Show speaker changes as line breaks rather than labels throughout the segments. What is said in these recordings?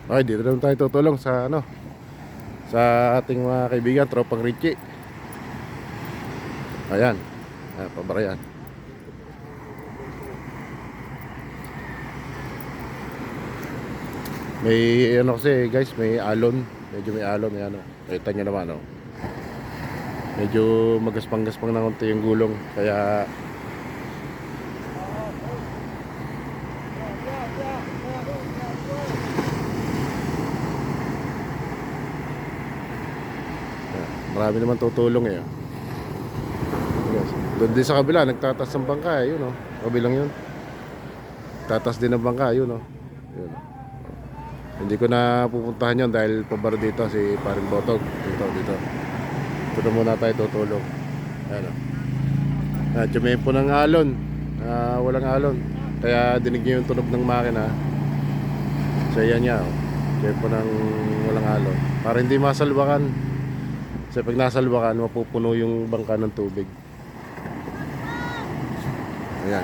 Okay, dito naman tayo tutulong sa ano, sa ating mga kaibigan, tropang Richie. Ayan, pabarayan. May ano kasi guys, may alon. Medyo may alon, may ano. Kita nyo naman, oh. Medyo magaspang-gaspang na konti yung gulong. Kaya marami naman tutulong eh. Yes. Doon din sa kabila, nagtatas ng bangka eh, yun oh. Kabilang yun. Tatas din ng bangka, yun oh. Yun. Hindi ko na pupuntahan yun dahil pabar dito si Paring Botog. Dito. Ito na muna tayo tutulong. Ayan oh. Tsumepo ng alon. Walang alon. Kaya dinig nyo yung tunog ng makina. So yan niya oh. Tsumepo ng walang alon. Para hindi masalwakan. Kasi pag nasalwakan, mapupuno yung bangka ng tubig. Ayan.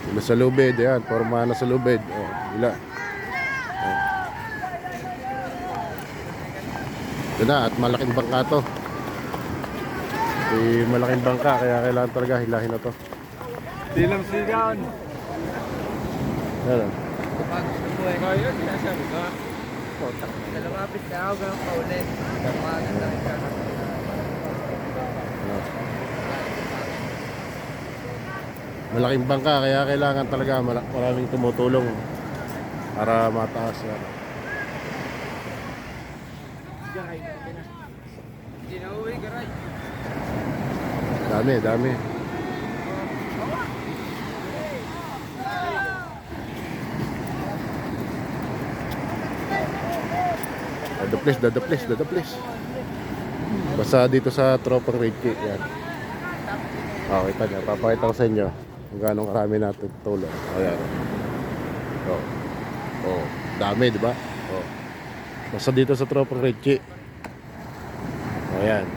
Sila sa lubid, ayan. Forma na sa lubid. Oh, sila. Ayan. Ito na, at malaking bangka to. Malaking bangka, kaya kailangan talaga hilahin na to.
Dilam sigaw.
Ayan.
Pag buhay.
Ngayon, sinasabi ka.
Lumapit na ako ng kaulit. Maganda rin ka.
Malaking bangka, kaya kailangan talaga maraming tumutulong para mataas yan.
Ginauwi ka rin.
Dami. Dadaplis. Basta dito sa tropang Richie, yan. Okay, kita niya. Papakita ko sa inyo kung gaano karami natin tulong. Ayan. Oh, dami, di ba? Oh. Basta dito sa tropang Richie. Ayan.